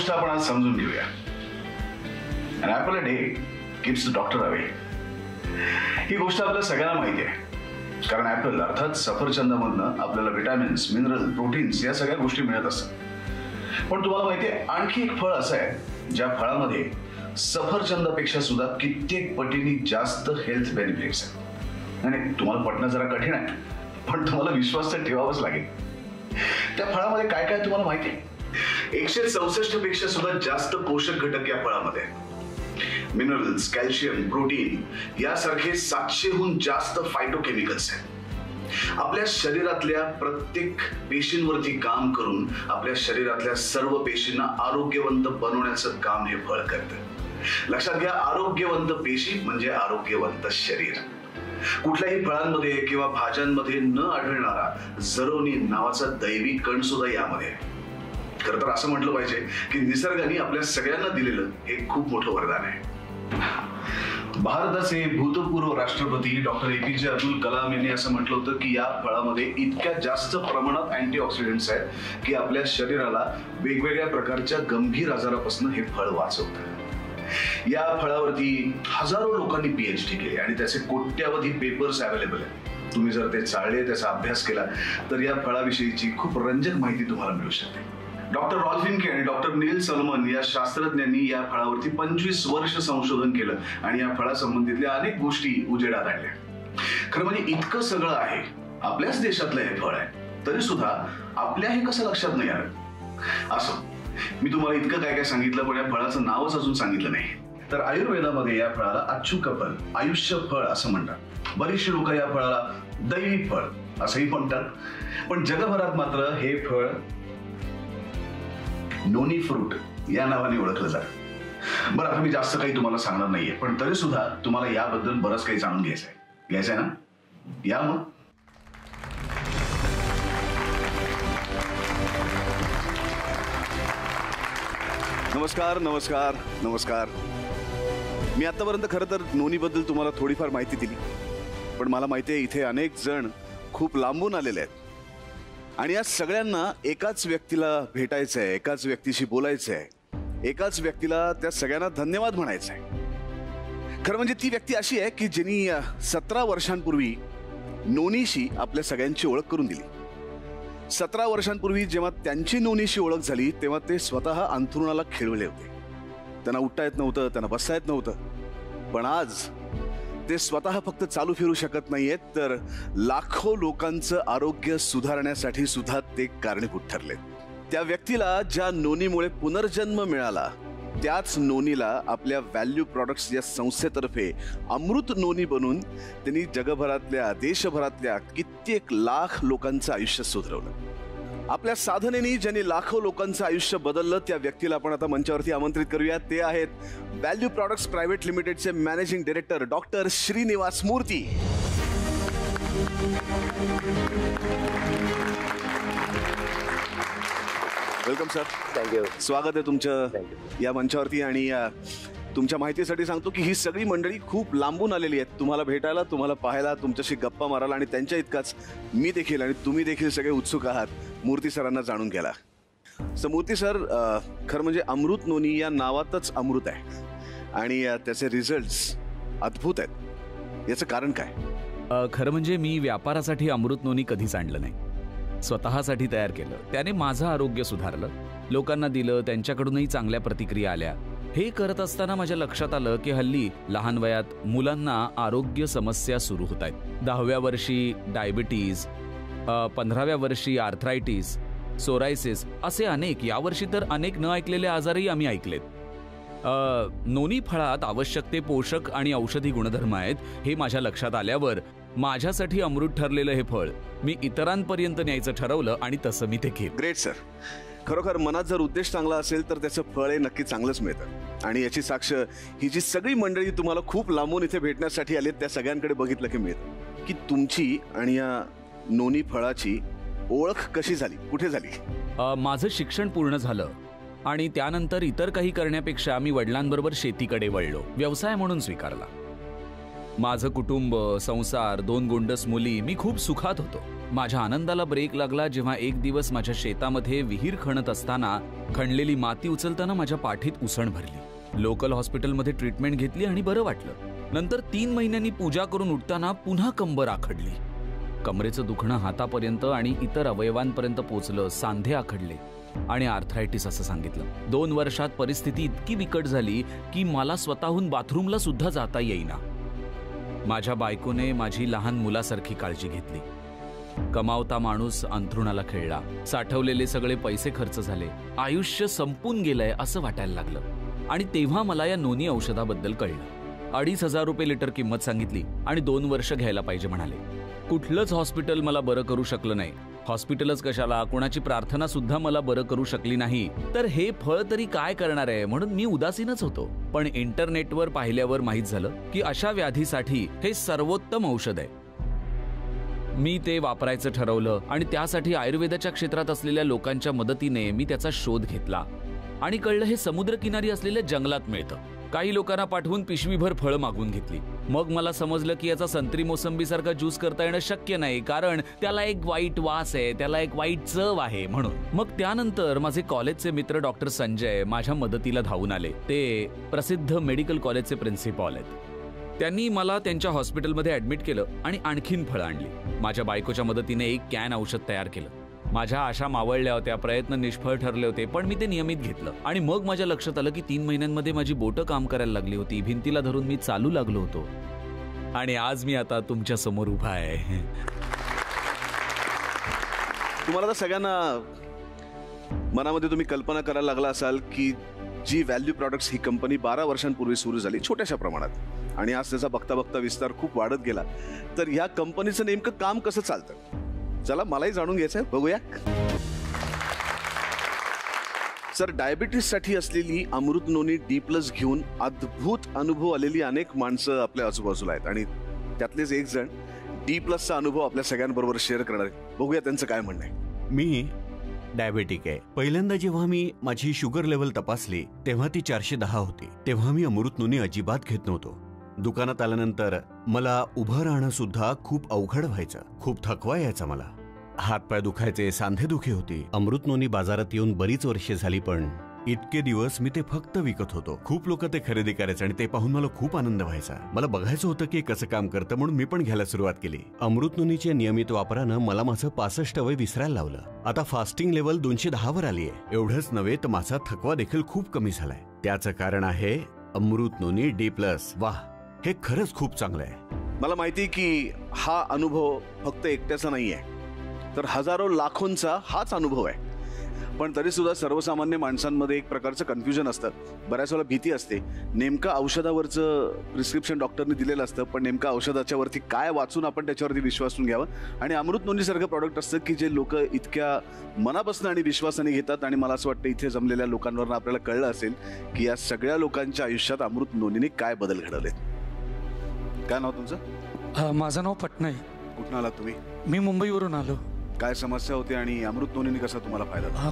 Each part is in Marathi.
गोष्ट आपण आज समजून घेऊया. An apple a day keeps the doctor away. ही गोष्ट आपल्या सगळ्यांना माहिती आहे, कारण ऍपल अर्थात सफरचंदामधनं आपल्याला विटॅमिन्स, मिनरल, प्रोटीन्स या सगळ्या गोष्टी मिळत असतात. पण तुम्हाला माहिती आहे आणखी एक फळ असं आहे ज्या फळामध्ये सफरचंदापेक्षा सुद्धा कित्येक पटीने जास्त हेल्थ बेनिफिट्स आहेत. आणि तुम्हाला पटणं जरा कठीण आहे, पण तुम्हाला विश्वास तर ठेवावाच लागेल. त्या फळामध्ये काय काय तुम्हाला माहिती आहे? 164 पेक्षा सुद्धा जास्त पोषक घटक या फळामध्ये आहेत. मिनरल्स, कॅल्शियम, प्रोटीन यासारखे 700हून जास्त फायटोकेमिकल्स आहेत. आपल्या शरीरातल्या प्रत्येक पेशींवरती काम करून आपल्या शरीरातल्या सर्व पेशींना आरोग्यवंत बनवण्याचं काम हे फळ करतं. लक्षात घ्या, आरोग्यवंत पेशी म्हणजे आरोग्यवंत शरीर. कुठल्याही फळांमध्ये किंवा भाज्यांमध्ये न आढळणारा झरोनी नावाचा दैवी कण सुद्धा यामध्ये आहे. खरं तर असं म्हटलं पाहिजे की निसर्गाने आपल्या सगळ्यांना दिलेलं हे खूप मोठं वरदान आहे. भारताचे भूतपूर्व राष्ट्रपती डॉक्टर APJ अब्दुल कलाम यांनी असं म्हटलं होतं की या फळामध्ये इतक्या जास्त प्रमाणात अँटीऑक्सिडंट्स आहेत की आपल्या शरीराला वेगवेगळ्या प्रकारच्या गंभीर आजारापासून हे फळ वाचवतं. या फळावरती हजारो लोकांनी PhD केली आणि त्याचे कोट्यावधी पेपर्स अवेलेबल आहेत. तुम्ही जर ते चाळले, त्याचा अभ्यास केला तर या फळाविषयीची खूप रंजक माहिती तुम्हाला मिळू शकते. डॉक्टर रॉल्फ विन्के आणि डॉक्टर नील सलमन या शास्त्रज्ञांनी या फळावरती 25 वर्ष संशोधन केलं आणि या फळासंबंधीतल्या अनेक गोष्टी उजेडात आणल्या. खरं म्हणजे इतकं सगळं आहे, आपल्याच देशातलं हे फळ आहे, तरी सुद्धा आपल्या हे कसं लक्षात नाही आलं? असं मी तुम्हाला इतकं काय काय सांगितलं, पण या फळाचं नावच अजून सांगितलं नाही. तर आयुर्वेदामध्ये या फळाला अच्युक फळ, आयुष्य फळ असं म्हणतात. बरीचशी लोक या फळाला दैवी फळ असंही म्हणतात. पण जगभरात मात्र हे फळ नोनी फ्रूट या नावाने ओळखलं जातं. बरं, आता मी जास्त काही तुम्हाला सांगणार नाहीये, पण तरी सुद्धा तुम्हाला याबद्दल बरंच काही जाणून घ्यायचंय ना? या मग. नमस्कार नमस्कार नमस्कार. मी आतापर्यंत खरं तर नोनीबद्दल तुम्हाला थोडीफार माहिती दिली, पण मला माहिती आहे इथे अनेक जण खूप लांबून आलेले आहेत आणि या सगळ्यांना एकाच व्यक्तीला भेटायचं आहे, एकाच व्यक्तीशी बोलायचं आहे, एकाच व्यक्तीला त्या सगळ्यांना धन्यवाद म्हणायचं आहे. खरं म्हणजे ती व्यक्ती अशी आहे की ज्यांनी 17 वर्षांपूर्वी नोनीशी आपल्या सगळ्यांची ओळख करून दिली. 17 वर्षांपूर्वी जेव्हा त्यांची नोनीशी ओळख झाली तेव्हा ते स्वतः अंथरुणाला खिळवले होते. त्यांना उठता येत नव्हतं, त्यांना बसता येत नव्हतं. पण आज ते स्वतः फक्त चालू फिरू शकत नाहीयेत, तर लाखो लोकांचं आरोग्य सुधारण्यासाठी सुद्धा ते कारणीभूत ठरले. त्या व्यक्तीला ज्या नोनीमुळे पुनर्जन्म मिळाला त्याच नोनीला आपल्या व्हॅल्यू प्रॉडक्ट्स या संस्थेतर्फे अमृत नोनी बनून त्यांनी जगभरातल्या, देशभरातल्या कित्येक लाख लोकांचं आयुष्य सुधारवलं. आपल्या साधनेने ज्यांनी लाखो लोकांचं आयुष्य बदललं त्या व्यक्तीला आपण आता मंचावरती आमंत्रित करूया. ते आहेत व्हॅल्यू प्रॉडक्ट्स प्रायव्हेट लिमिटेडचे मॅनेजिंग डायरेक्टर डॉक्टर श्रीनिवास मूर्ती. Welcome sir. थँक्यू. स्वागत आहे तुमचं या मंचावरती. आणि तुमच्या माहितीसाठी सांगतो की ही सगळी मंडळी खूप लांबून आलेली आहेत तुम्हाला भेटायला, तुम्हाला पाहायला, तुमच्याशी गप्पा मारायला, आणि त्यांच्या इतकाच मी देखील आणि तुम्ही देखील सगळे उत्सुक आहात मूर्ती सरांना जाणून घ्यायला. सो मूर्ती सर, खरं म्हणजे अमृत नोनी या नावातच अमृत आहे आणि त्याचे रिझल्ट्स अद्भुत आहेत. याचं कारण काय? खरं म्हणजे मी व्यापारासाठी अमृत नोनी कधीच आणलं नाही, स्वतःसाठी तयार केलं. त्याने माझं आरोग्य सुधारलं, लोकांना दिलं, त्यांच्याकडूनही चांगल्या प्रतिक्रिया आल्या. हे करत असताना माझ्या लक्षात आलं की हल्ली लहान वयात मुलांना आरोग्य समस्या सुरू होत आहेत. 10व्या वर्षी डायबिटीज, 15व्या वर्षी आर्थरायटिस, सोरायसिस असे अनेक, यावर्षी तर अनेक न ऐकलेले आजारही आम्ही ऐकलेत. नोनी फळात आवश्यक ते पोषक आणि औषधी गुणधर्म आहेत हे माझ्या लक्षात आल्यावर माझ्यासाठी अमृत ठरलेलं हे फळ मी इतरांपर्यंत न्यायचं ठरवलं आणि तसं मी ते केलं. Great sir. खरोखर मनात जर उद्देश चांगला असेल तर त्याचं फळ हे नक्की चांगलंच मिळतं. आणि याची साक्ष ही जी सगळी मंडळी तुम्हाला खूप लांबून इथे भेटण्यासाठी आलेत त्या सगळ्यांकडे बघितलं की मिळतं की तुमची आणि या नोनी फळाची ओळख कशी झाली, कुठे झाली? माझं शिक्षण पूर्ण झालं आणि त्यानंतर इतर काही करण्यापेक्षा मी वडिलांबरोबर शेतीकडे वळलो, व्यवसाय म्हणून स्वीकारला. माझं कुटुंब, संसार, 2 गोंडस मुली, मी खूप सुखात होतो. माझ्या आनंदाला ब्रेक लागला जेव्हा एक दिवस माझ्या शेतामध्ये विहीर खणत असताना खणलेली माती उचलताना माझ्या पाठीत उसण भरली. लोकल हॉस्पिटलमध्ये ट्रीटमेंट घेतली आणि बरं वाटलं. नंतर 3 महिन्यांनी पूजा करून उठताना पुन्हा कंबर आखडली. कमरेचं दुखणं हातापर्यंत आणि इतर अवयवांपर्यंत पोचलं. सांधे आखडले आणि आर्थरायटिस असं सांगितलं. 2 वर्षात परिस्थिती इतकी बिकट झाली की मला स्वतःहून बाथरूमला सुद्धा जाता येईना. माझ्या बायकोने माझी लहान मुलासारखी काळजी घेतली. कमावता माणूस अंथरुणाला खेळला. साठवलेले सगळे पैसे खर्च झाले. आयुष्य संपून गेलंय असं वाटायला लागलं. आणि तेव्हा मला या नोनी औषधाबद्दल कळलं. 2,500 रुपये लिटर किंमत सांगितली आणि 2 वर्ष घ्यायला पाहिजे म्हणाले. कुठलंच हॉस्पिटल मला बरं करू शकलं नाही. हॉस्पिटलच कशाला, कोणाची प्रार्थना सुद्धा मला बरं करू शकली नाही. तर हे फळ तरी काय करणार आहे म्हणून मी उदासीनच होतो. पण इंटरनेटवर पाहिल्यावर माहीत झालं की अशा व्याधीसाठी हे सर्वोत्तम औषध आहे. मी ते वापरायचं ठरवलं आणि त्यासाठी आयुर्वेदाच्या क्षेत्रात असलेल्या लोकांच्या मदतीने मी त्याचा शोध घेतला. आणि कळलं हे समुद्रकिनारी असलेल्या जंगलात मिळतं. काही लोकांना पाठवून पिशवीभर फळं मागवून घेतली. मग मला समजलं की याचा संत्री मोसंबी सारखा ज्यूस करता येणं शक्य नाही, कारण त्याला एक वाईट वास आहे, त्याला एक वाईट चव आहे म्हणून. मग त्यानंतर माझे कॉलेजचे मित्र डॉक्टर संजय माझ्या मदतीला धावून आले. ते प्रसिद्ध मेडिकल कॉलेजचे प्रिन्सिपॉल आहेत. त्यांनी मला त्यांच्या हॉस्पिटलमध्ये ऍडमिट केलं आणि आणखीन फळं आणली. माझ्या बायकोच्या मदतीने एक कॅन औषध तयार केलं. माझ्या आशा मावळल्या होत्या, प्रयत्न निष्फळ ठरले होते, पण मी ते नियमित घेतलं. आणि मग माझ्या लक्षात आलं की 3 महिन्यांमध्ये माझी बोटं काम करायला लागली होती. भिंतीला धरून मी चालू लागलो होतो. आणि आज मी आता तुमच्या समोर उभा आहे. तुम्हाला तर सगळ्यांना मनामध्ये तुम्ही कल्पना करायला लागला असाल की जी व्हॅल्यू प्रॉडक्ट्स ही कंपनी 12 वर्षांपूर्वी सुरू झाली छोट्याशा प्रमाणात आणि आज त्याचा बघता बघता विस्तार खूप वाढत गेला. तर ह्या कंपनीचं नेमकं काम कसं चालतं, चला मलाही जाणून घ्यायचंय, बघूया. सर, डायबिटीससाठी असलेली अमृत नोनी D+ घेऊन अद्भुत अनुभव आलेली अनेक माणसं आपल्या आजूबाजूला आहेत आणि त्यातलेच एक जण D+चा अनुभव आपल्या सगळ्यांबरोबर शेअर करणार आहे. बघूया त्यांचं काय म्हणणं आहे. मी डायबेटिक आहे. पहिल्यांदा जेव्हा मी माझी शुगर लेवल तपासली तेव्हा ती 410 होती. तेव्हा मी अमृत नोनी अजिबात घेत नव्हतो. दुकानात आल्यानंतर मला उभं राहणं सुद्धा खूप अवघड व्हायचं. खूप थकवा यायचा मला. हातपाय दुखायचे, सांधेदुखी होती. अमृत नोनी बाजारात येऊन बरीच वर्षे झाली, पण इतके दिवस मी ते फक्त विकत होतो. खूप लोक ते खरेदी करायचे आणि ते पाहून मला खूप आनंद व्हायचा. मला बघायचं होतं की कसं काम करतं, म्हणून मी पण घ्यायला सुरुवात केली. अमृत नोनीच्या नियमित वापरानं मला माझं 65 वय विसरायला लावलं. आता फास्टिंग लेवल 210 वर आली आहे. एवढंच नव्हे तर माझा थकवा देखील खूप कमी झालाय. त्याचं कारण आहे अमृत नोनी D+. वाह, हे खरंच खूप चांगलं आहे. मला माहिती की हा अनुभव फक्त एकट्याचा नाही आहे, तर हजारो लाखोंचा हाच अनुभव आहे. पण तरी सुद्धा सर्वसामान्य माणसांमध्ये एक प्रकारचं कन्फ्युजन असतं. बऱ्याच वेळा भीती असते. नेमकं औषधावरचं प्रिस्क्रिप्शन डॉक्टरने दिलेलं असतं, पण नेमकं औषधाच्या वरती काय वाचून आपण त्याच्यावरती विश्वासून घ्यावं. आणि अमृत नोनीसारखं प्रॉडक्ट असतं की जे लोक इतक्या मनापासून आणि विश्वासाने घेतात. आणि मला असं वाटतं इथे जमलेल्या लोकांवरून आपल्याला कळलं असेल की या सगळ्या लोकांच्या आयुष्यात अमृत नोनीने काय बदल घडवलेत. काय नाव तुमचं? माझं नाव पटना आहे. कुठून आलात तुम्ही? मी मुंबईवरून आलो. काय समस्या होती आणि अमृत नोनीने कसा तुम्हाला फायदा झाला?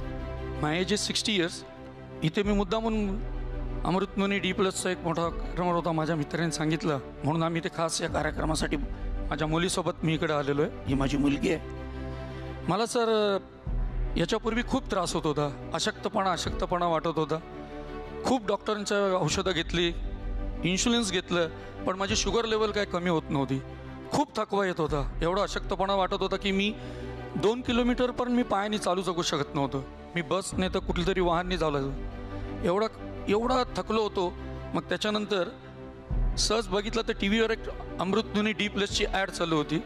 My age is 60 years. इथे मी मुद्दामून अमृत नोनी D+चा एक मोठा कार्यक्रम होता, माझ्या मित्रांनी सांगितलं म्हणून आम्ही ते खास या कार्यक्रमासाठी माझ्या मुलीसोबत मी इकडे आलेलो आहे. ही माझी मुलगी आहे. मला सर याच्यापूर्वी खूप त्रास होत होता. अशक्तपणा वाटत होता. खूप डॉक्टरांच्या औषधं घेतली, इन्शुरन्स घेतलं, पण माझी शुगर लेवल काय कमी होत नव्हती. खूप थकवा येत होता. एवढा अशक्तपणा वाटत होता की मी 2 किलोमीटर पण मी पायाने चालू जगू शकत नव्हतं. मी बसने तर कुठलं तरी वाहनने जावं. एवढा थकलो होतो. मग त्याच्यानंतर सहज बघितलं तर TV वर एक अमृत नोनी D+ची ॲड चालू होती.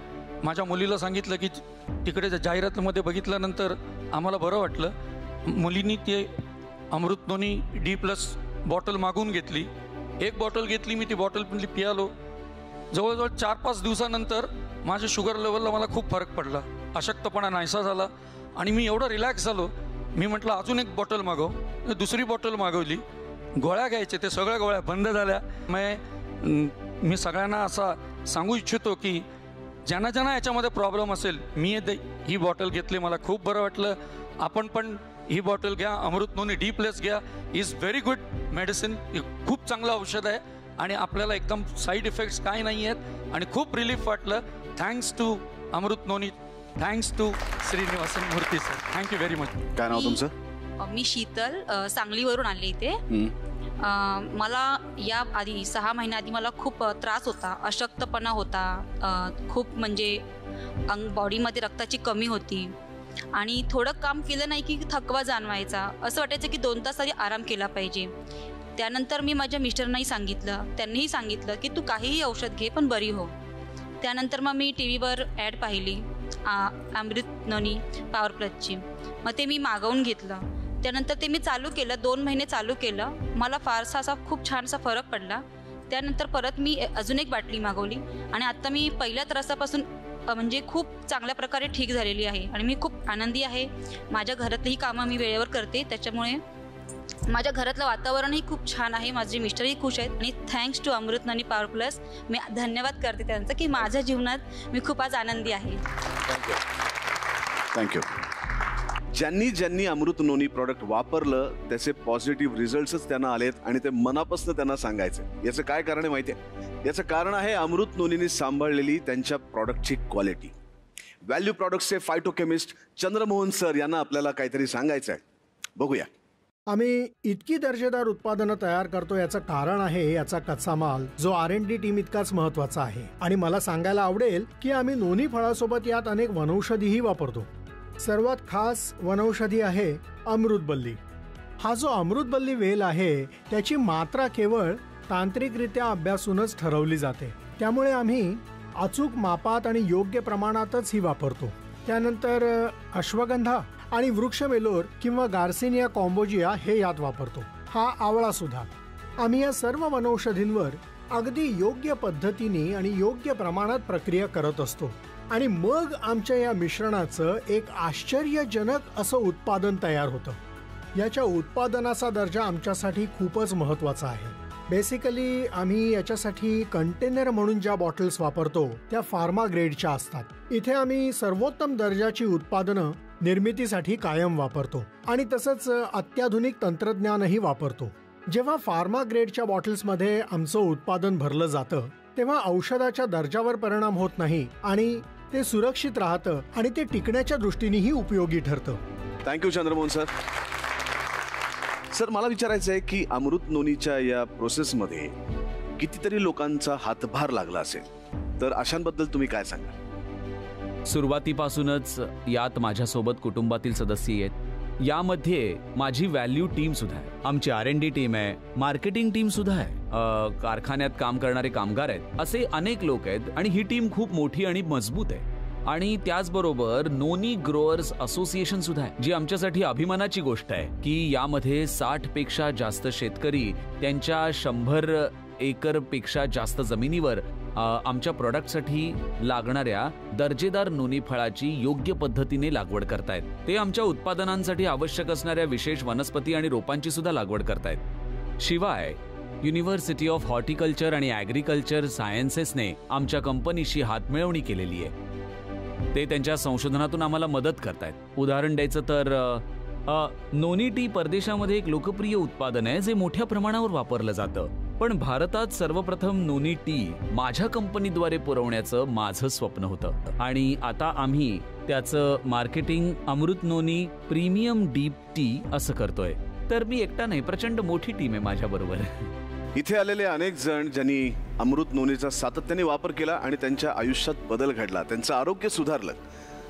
माझ्या मुलीला सांगितलं की तिकडे जाहिरातीमध्ये बघितल्यानंतर आम्हाला बरं वाटलं. मुलींनी ते अमृत नोनी D+ बॉटल मागून घेतली. एक बॉटल घेतली मी, ती बॉटल पण पियालो. जवळजवळ 4-5 दिवसानंतर माझ्या शुगर लेवलला मला खूप फरक पडला. अशक्तपणा नाहीसा झाला आणि मी एवढं रिलॅक्स झालो. मी म्हटलं अजून एक बॉटल मागव. दुसरी बॉटल मागवली. गोळ्या घ्यायचे, ते सगळ्या गोळ्या बंद झाल्या. मी सगळ्यांना असा सांगू इच्छितो की ज्यांना याच्यामध्ये प्रॉब्लेम असेल, मी ही बॉटल घेतली, मला खूप बरं वाटलं. आपण पण ही बॉटल घ्या, अमृत नोनी D+ घ्या. Is very good medicine. खूप चांगलं औषध आहे आणि आपल्याला एकदम साईड इफेक्ट्स काही नाही आहेत आणि खूप रिलीफ वाटलं. थँक्स टू अमृत नोनी, थँक्स टू श्रीनिवासन मूर्ती सर. Thank you very much. काय नाव तुमचं? मी शीतल सांगलीवरून आले इथे. मला या आधी 6 महिन्याआधी मला खूप त्रास होता, अशक्तपणा होता, खूप म्हणजे बॉडीमध्ये रक्ताची कमी होती आणि थोडं काम केलं नाही की थकवा जाणवायचा, असं वाटायचं की 2 तास तरी आराम केला पाहिजे. त्यानंतर मी माझ्या मिस्टरांनाही सांगितलं, त्यांनीही सांगितलं की तू काहीही औषध घे पण बरी हो. त्यानंतर मग मी टी व्हीवर ॲड पाहिली अमृत नोनी पॉवर प्लसची, मग ते मी मागवून घेतलं. त्यानंतर ते मी चालू केलं, 2 महिने चालू केलं. मला फारसा असा खूप छानसा फरक पडला. त्यानंतर परत मी अजून एक बाटली मागवली आणि आत्ता मी पहिल्या त्रासापासून म्हणजे खूप चांगल्या प्रकारे ठीक झालेली आहे आणि मी खूप आनंदी आहे. माझ्या घरातलीही कामं मी वेळेवर करते, त्याच्यामुळे माझ्या घरातलं वातावरणही खूप छान आहे. माझे मिस्टरही खुश आहेत आणि थँक्स टू अमृत नोनी पॉवर प्लस मी धन्यवाद करते त्यांचं की माझ्या जीवनात मी खूप आज आनंदी आहे. थँक्यू. ज्यांनी अमृत नोनी प्रॉडक्ट वापरलं त्याचे पॉझिटिव्ह रिझल्ट्सच त्यांना आलेत आणि ते मनापासून त्यांना सांगायचं. याचं काय कारण आहे माहिती आहे? याचं कारण आहे अमृत नोनीने सांभाळलेली त्यांच्या प्रॉडक्टची क्वालिटी. व्हॅल्यू प्रॉडक्ट्सचे फायटोकेमिस्ट चंद्रमोहन सर यांना आपल्याला काहीतरी सांगायचं आहे. बघूया. आम्ही इतकी दर्जेदार उत्पादनं तयार करतो याचं कारण आहे याचा कच्चा माल, जो R&D टीम इतकाच महत्वाचा आहे. आणि मला सांगायला आवडेल की आम्ही नोनी फळासोबत यात अनेक वनौषधीही वापरतो. सर्वात खास वनौषधी आहे अमृतबल्ली. हा जो अमृतबल्ली वेल आहे त्याची मात्रा केवळ तांत्रिकरित्या अभ्यासूनच ठरवली जाते, त्यामुळे आम्ही अचूक मापात आणि योग्य प्रमाणातच ही वापरतो. त्यानंतर अश्वगंधा आणि वृक्षवेलोर किंवा गार्सिनिया कॉम्बोजिया हे यात वापरतो. हा आवळा सुद्धा. आम्ही या सर्व वनौषधींवर अगदी योग्य पद्धतीने आणि योग्य प्रमाणात प्रक्रिया करत असतो आणि मग आमच्या या मिश्रणाचं एक आश्चर्यजनक असं उत्पादन तयार होतं. याच्या उत्पादनाचा दर्जा आमच्यासाठी खूपच महत्वाचा आहे. बेसिकली आम्ही याच्यासाठी कंटेनर म्हणून ज्या बॉटल्स वापरतो त्या फार्मा ग्रेडच्या असतात. इथे आम्ही सर्वोत्तम दर्जाची उत्पादनं निर्मितीसाठी कायम वापरतो आणि तसंच अत्याधुनिक तंत्रज्ञानही वापरतो. जेव्हा फार्मा ग्रेडच्या बॉटल्समध्ये आमचं उत्पादन भरलं जातं तेव्हा औषधाच्या दर्जावर परिणाम होत नाही आणि ते सुरक्षित राहतं आणि ते टिकण्याच्या दृष्टीनेही उपयोगी ठरतं. Thank you Chandramohan sir. सर मला विचारायचं आहे की अमृत नोनीच्या या प्रोसेसमध्ये कितीतरी लोकांचा हातभार लागला असेल, तर अशांबद्दल तुम्ही काय सांगाल? सुरुवातीपासूनच यात माझ्यासोबत कुटुंबातील सदस्य आहेत. यामध्ये माझी व्हॅल्यू टीम सुद्धा आहे, आमची R&D टीम आहे, मार्केटिंग टीम सुद्धा आहे, कारखान्यात काम करणारे कामगार आहेत, असे अनेक लोक आहेत आणि ही टीम खूप मोठी आणि मजबूत आहे. आणि त्याचबरोबर नोनी ग्रोअर्स असोसिएशन सुद्धा आहे, जी आमच्यासाठी अभिमानाची गोष्ट आहे की यामध्ये 60 पेक्षा जास्त शेतकरी त्यांच्या 100 एकरपेक्षा जास्त जमिनीवर आमच्या प्रोडक्टसाठी लागणाऱ्या दर्जेदार नोनी फळाची योग्य पद्धतीने लागवड करतायत. ते आमच्या उत्पादनांसाठी आवश्यक असणाऱ्या विशेष वनस्पती आणि रोपांची सुद्धा लागवड करतायत. शिवाय युनिव्हर्सिटी ऑफ हॉर्टिकल्चर आणि ॲग्रिकल्चर सायन्सेसने आमच्या कंपनीशी हातमिळवणी केलेली आहे. ते त्यांच्या संशोधनातून आम्हाला मदत करतायत. उदाहरण द्यायचं तर नोनी टी परदेशामध्ये एक लोकप्रिय उत्पादन आहे जे मोठ्या प्रमाणावर वापरलं जातं. पण भारतात सर्वप्रथम नोनी टी माझ्या कंपनीद्वारे पुरवण्याचं माझं स्वप्न होतं आणि आता आम्ही त्याचं मार्केटिंग अमृत नोनी प्रीमियम डीप टी असं करतोय. तर मी एकटा नाही, प्रचंड मोठी टीम आहे माझ्याबरोबर. इथे आलेले अनेक जण ज्यांनी अमृत नोनीचा सातत्याने वापर केला आणि त्यांच्या आयुष्यात बदल घडला, त्यांचं आरोग्य सुधारलं.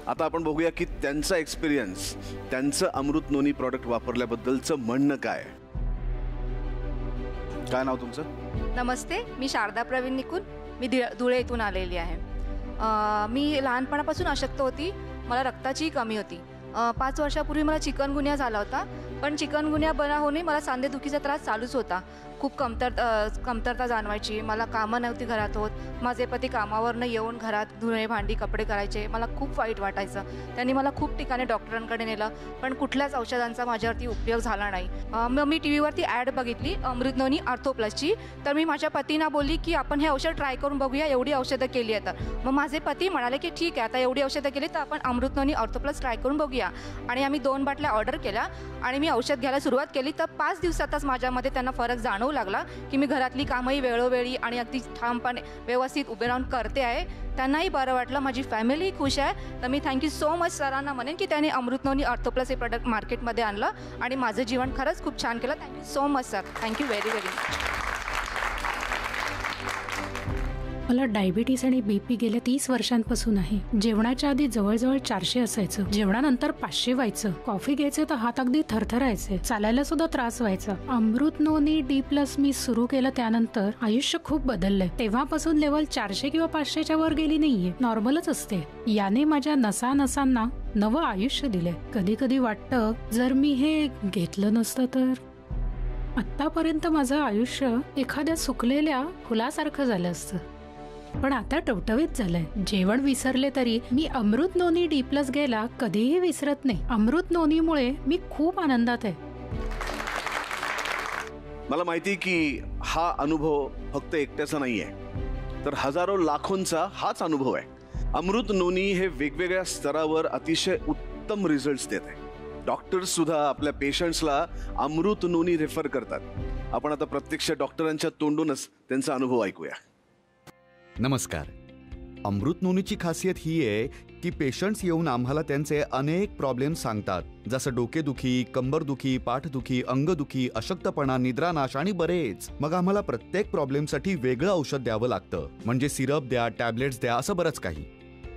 आता आपण बघूया की त्यांचा एक्सपिरियन्स, त्यांचं अमृत नोनी प्रॉडक्ट वापरल्याबद्दलचं म्हणणं काय. काय नाव तुमचं? नमस्ते, मी शारदा प्रवीण निकुल. मी धुळे इथून आलेली आहे. मी लहानपणापासून अशक्त होती, मला रक्ताची कमी होती. 5 वर्षापूर्वी मला चिकनगुन्या झाला होता, पण चिकनगुन्या बरा होणे मला सांधेदुखीचा त्रास चालूच होता. खूप कमतरता जाणवायची. मला कामं नव्हती घरात होत. माझे पती कामावरनं येऊन घरात धुणे भांडी कपडे करायचे. मला खूप वाईट वाटायचं. त्यांनी मला खूप ठिकाणी डॉक्टरांकडे नेलं, पण कुठल्याच औषधांचा माझ्यावरती उपयोग झाला नाही. मग मी टी व्हीवरती ॲड बघितली अमृत नोनी ऑर्थो प्लसची. तर मी माझ्या पतींना बोलली की आपण हे औषध ट्राय करून बघूया, एवढी औषधं केली आहे तर. मग माझे पती म्हणाले की ठीक आहे, आता एवढी औषधं केली तर आपण अमृत नोनी ऑर्थो प्लस ट्राय करून बघूया. आणि आम्ही 2 बाटल्या ऑर्डर केल्या आणि मी औषध घ्यायला सुरुवात केली. तर 5 दिवसातच माझ्यामध्ये त्यांना फरक जाणवला जाणवू लागला की मी घरातली कामंही वेळोवेळी आणि अगदी ठामपणे व्यवस्थित उभे राहून करते आहे. त्यांनाही बरं वाटलं, माझी फॅमिली खुश आहे. तर मी थँक्यू सो मच सरांना म्हणेन की त्यांनी अमृतनोनी ऑर्थो प्लस हे प्रोडक्ट मार्केटमध्ये आणलं आणि माझं जीवन खरंच खूप छान केलं. Thank you so much sir. Thank you very very much. मला डायबिटीस आणि बीपी गेल्या 30 वर्षांपासून आहे. जेवणाच्या आधी जवळजवळ 400 असायचं, जेवणानंतर 500 व्हायचं. कॉफी घ्यायचे तर हात अगदी थरथरायचे, चालायला सुद्धा त्रास व्हायचा. अमृतनोनी D+ मी सुरू केलं त्यानंतर आयुष्य खूप बदललंय. तेव्हापासून लेवल 400 किंवा 500च्या वर गेली नाहीये, नॉर्मलच असते. याने माझ्या नसांना नवं आयुष्य दिलंय. कधी कधी वाटतं जर मी हे घेतलं नसतं तर. आतापर्यंत माझं आयुष्य एखाद्या सुकलेल्या फुलासारखं झालं असतं, पण आता टवटवीत झालंय. जेवण विसरले तरी मी अमृतनोनी D+ घ्यायला कधीही विसरत नाही. अमृतनोनीमुळे मी खूप आनंदात आहे. मला माहिती की हा अनुभव फक्त एकट्याचा नाहीये, तर हजारो लाखोंचा हाच अनुभव आहे. अमृतनोनी हे वेगवेगळ्या स्तरावर अतिशय उत्तम रिझल्ट्स देत आहे. डॉक्टर्स सुद्धा आपल्या पेशंट्सला अमृतनोनी रेफर करतात. आपण आता प्रत्यक्ष डॉक्टरांच्या तोंडूनच त्यांचा अनुभव ऐकूया. नमस्कार. अमृतनोनीची खासियत ही आहे की पेशंट्स येऊन आम्हाला त्यांचे अनेक प्रॉब्लेम सांगतात, जसं डोकेदुखी, कंबरदुखी, पाठदुखी, अंगदुखी, अशक्तपणा, निद्रानाश आणि बरेच. मग आम्हाला प्रत्येक प्रॉब्लेमसाठी वेगळं औषध द्यावं लागतं, म्हणजे सिरप द्या, टॅबलेट्स द्या, असं बरंच काही.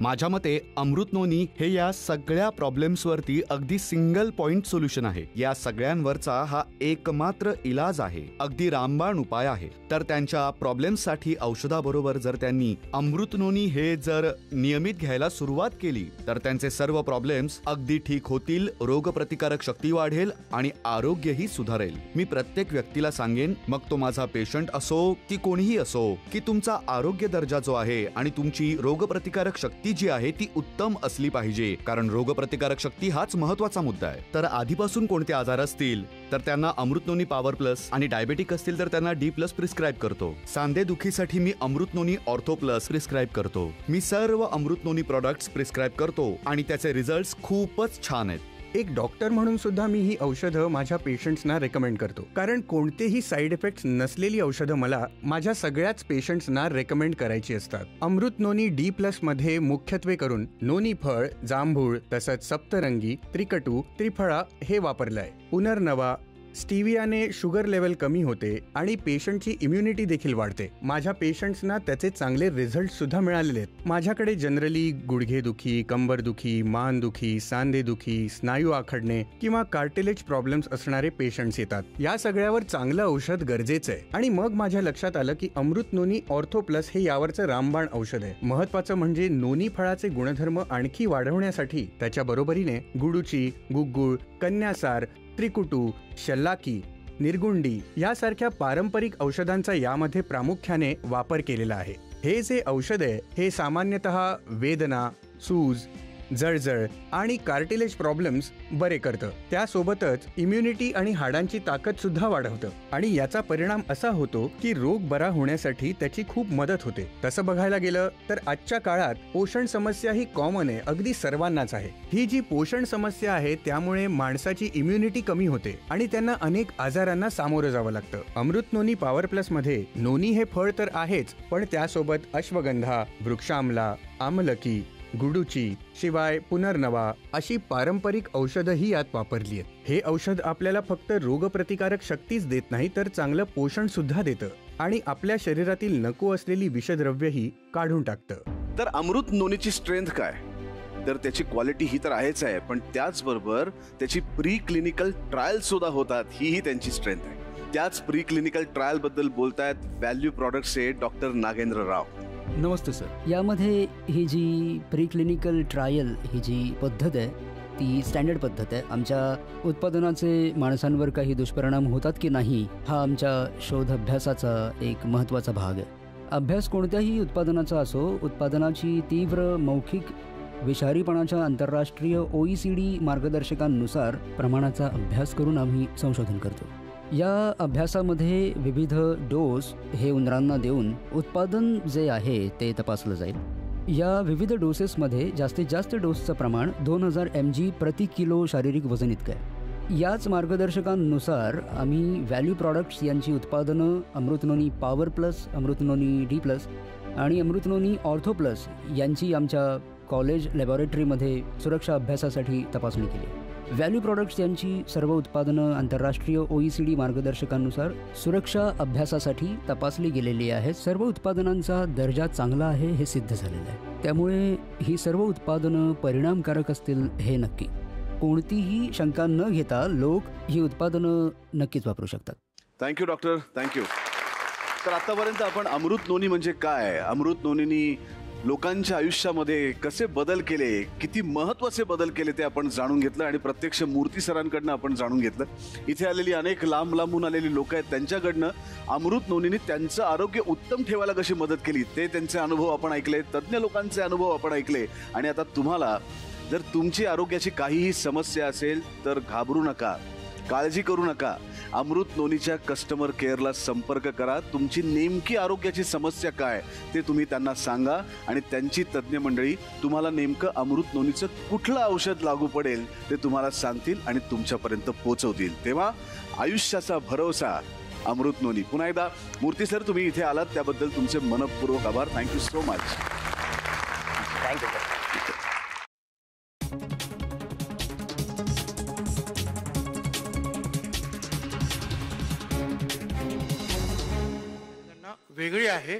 माझ्या मते अमृतनोनी हे या सगळ्या प्रॉब्लेम्सवरती अगदी सिंगल पॉइंट सोल्युशन आहे. या सगळ्यांवरचा हा एकमात्र इलाज आहे, अगदी रामबाण उपाय आहे. तर त्यांच्या प्रॉब्लेम्ससाठी औषधाबरोबर जर त्यांनी अमृतनोनी हे जर नियमित घ्यायला सुरुवात केली तर त्यांचे सर्व प्रॉब्लेम्स अगदी ठीक होतील, रोगप्रतिकारक शक्ती वाढेल आणि आरोग्यही सुधारेल. मी प्रत्येक व्यक्तीला सांगेन, मग तो माझा पेशंट असो की कोणीही असो, की तुमचा आरोग्य दर्जा जो आहे आणि तुमची रोगप्रतिकारक शक्ती जी आहे ती उत्तम असली पाहिजे, कारण रोगप्रतिकारक शक्ती हाच महत्वाचा मुद्दा आहे. तर आधीपासून कोणते आजार असतील तर त्यांना अमृतनोनी पॉवर प्लस, आणि डायबेटिक असतील तर त्यांना D+ प्रिस्क्राईब करतो. सांधे दुखीसाठी मी अमृतनोनी ऑर्थो प्लस प्रिस्क्राईब करतो. मी सर्व अमृतनोनी प्रोडक्ट्स प्रिस्क्राईब करतो आणि त्याचे रिझल्ट्स खूपच छान आहेत. एक डॉक्टर म्हणून सुद्धा मी ही औषधं माझ्या पेशंट्सना रेकमेंड करतो, कारण कोणतेही साईड इफेक्ट्स नसलेली औषधं मला माझ्या सगळ्याच पेशंट्सना रेकमेंड करायची असतात. अमृतनोनी D+ मध्ये मुख्यत्वे करून नोनी फळ, जांभूळ, तसंच सप्तरंगी, त्रिकटू, त्रिफळा हे वापरलंय. पुनर्नवा, स्टीवियाने शुगर लेवल कमी होते आणि पेशंटची इम्युनिटी देखील वाढते. माझ्या पेशंट्सना त्याचे चांगले रिझल्ट सुद्धा मिळालेले आहेत. माझ्याकडे जनरली गुडघेदुखी, कंबरदुखी, मानदुखी, सांधेदुखी, स्नायू आखडणे किंवा कार्टिलेज प्रॉब्लेम्स असणारे पेशंट्स येतात. या सगळ्यावर चांगलं औषध गरजेचं आहे. आणि मग माझ्या लक्षात आलं की अमृतनोनी ऑर्थो प्लस हे यावरचं रामबाण औषध आहे. महत्वाचं म्हणजे नोनी फळाचे गुणधर्म आणखी वाढवण्यासाठी त्याच्या बरोबरीने गुडूची, गुग्गुळ, कन्यासार, त्रिकुटू, शल्लाकी, निर्गुंडी यासारख्या पारंपरिक औषधांचा यामध्ये प्रामुख्याने वापर केलेला आहे. हे जे औषध आहे हे सामान्यतः वेदना, सूज, जळजळ आणि कार्टिलेज प्रॉब्लेम्स बरे करतं. त्यासोबतच इम्युनिटी आणि हाडांची ताकद सुद्धा वाढवतं आणि याचा परिणाम असा होतो की रोग बरा होण्यासाठी त्याची खूप मदत होते. तसं बघायला गेलं तर आजच्या काळात पोषण समस्या ही कॉमन आहे, अगदी सर्वांनाच आहे. ही जी पोषण समस्या आहे त्यामुळे माणसाची इम्युनिटी कमी होते आणि त्यांना अनेक आजारांना सामोरं जावं लागतं. अमृतनोनी पॉवर प्लस मध्ये नोनी हे फळ तर आहेच, पण त्यासोबत अश्वगंधा, वृक्षामला, आमलकी, गुडूची, शिवाय पुनर्नवा अशी पारंपरिक औषधही यात वापरली आहेत. हे औषध आपल्याला फक्त रोगप्रतिकारक शक्तीच देत नाही तर चांगलं पोषण सुद्धा देतं आणि आपल्या शरीरातील नको असलेली विषद्रव्यही काढून टाकतं. तर अमृतनोनीची स्ट्रेंथ काय? तर त्याची क्वालिटी ही तर आहेच आहे, पण त्याचबरोबर त्याची प्री क्लिनिकल ट्रायल सुद्धा होतात, ही त्यांची स्ट्रेंथ आहे. त्याच प्री क्लिनिकल ट्रायल बद्दल बोलतायत व्हॅल्यू प्रोडक्ट्सचे डॉक्टर नागेंद्र राव. नमस्ते सर. यामध्ये ही जी प्री क्लिनिकल ट्रायल ही जी पद्धत आहे ती स्टँडर्ड पद्धत आहे. आमच्या उत्पादनाचे माणसांवर काही दुष्परिणाम होतात की नाही हा आमच्या शोध अभ्यासाचा एक महत्त्वाचा भाग आहे. अभ्यास कोणत्याही उत्पादनाचा असो, उत्पादनाची तीव्र मौखिक विषारीपणाच्या आंतरराष्ट्रीय OECD मार्गदर्शकांनुसार प्रमाणाचा अभ्यास करून आम्ही संशोधन करतो. या अभ्यासामध्ये विविध डोस हे उंदरांना देऊन उत्पादन जे आहे ते तपासलं जाईल. या विविध डोसेसमध्ये जास्तीत जास्त डोसचं प्रमाण 2000 mg प्रति किलो शारीरिक वजन इतकं आहे. याच मार्गदर्शकांनुसार आम्ही व्हॅल्यू प्रॉडक्ट्स यांची उत्पादनं अमृतनोनी पॉवर प्लस, अमृतनोनी डी प्लस आणि अमृतनोनी ऑर्थो प्लस यांची आमच्या कॉलेज लॅबॉरेटरीमध्ये सुरक्षा अभ्यासासाठी तपासणी केली. व्हॅल्यू प्रॉडक्ट्स यांची सर्व उत्पादनं आंतरराष्ट्रीय OECD मार्गदर्शकांनुसार सुरक्षा अभ्यासासाठी तपासली गेलेली आहेत. सर्व उत्पादनांचा दर्जा चांगला आहे हे सिद्ध झालेलं आहे. त्यामुळे ही सर्व उत्पादनं परिणामकारक असतील हे नक्की. कोणतीही शंका न घेता लोक ही उत्पादनं नक्कीच वापरू शकतात. Thank you doctor, thank you. तर आतापर्यंत आपण अमृत नोनी म्हणजे काय, अमृत नोनीनी लोकांच्या आयुष्यामध्ये कसे बदल केले, किती महत्त्वाचे बदल केले ते आपण जाणून घेतलं आणि प्रत्यक्ष मूर्ती सरांकडनं आपण जाणून घेतलं. इथे आलेली अनेक लांब लांबून आलेली लोक आहेत, त्यांच्याकडनं अमृत नोनीने त्यांचं आरोग्य उत्तम ठेवायला कशी मदत केली ते त्यांचे अनुभव आपण ऐकले, तज्ज्ञ लोकांचे अनुभव आपण ऐकले. आणि आता तुम्हाला जर तुमची आरोग्याची काहीही समस्या असेल तर घाबरू नका, काळजी करू नका. अमृत नोनीच्या कस्टमर केअरला संपर्क करा. तुमची नेमकी आरोग्याची समस्या काय ते तुम्ही त्यांना सांगा आणि त्यांची तज्ज्ञ मंडळी तुम्हाला नेमकं अमृत नोनीचं कुठलं औषध लागू पडेल ते तुम्हाला सांगतील आणि तुमच्यापर्यंत पोहोचवतील. तेव्हा आयुष्याचा भरोसा अमृत नोनी. पुन्हा एकदा मूर्ती सर, तुम्ही इथे आलात त्याबद्दल तुमचे मनपूर्वक आभार. Thank you so much. थँक्यू. वेगळी आहे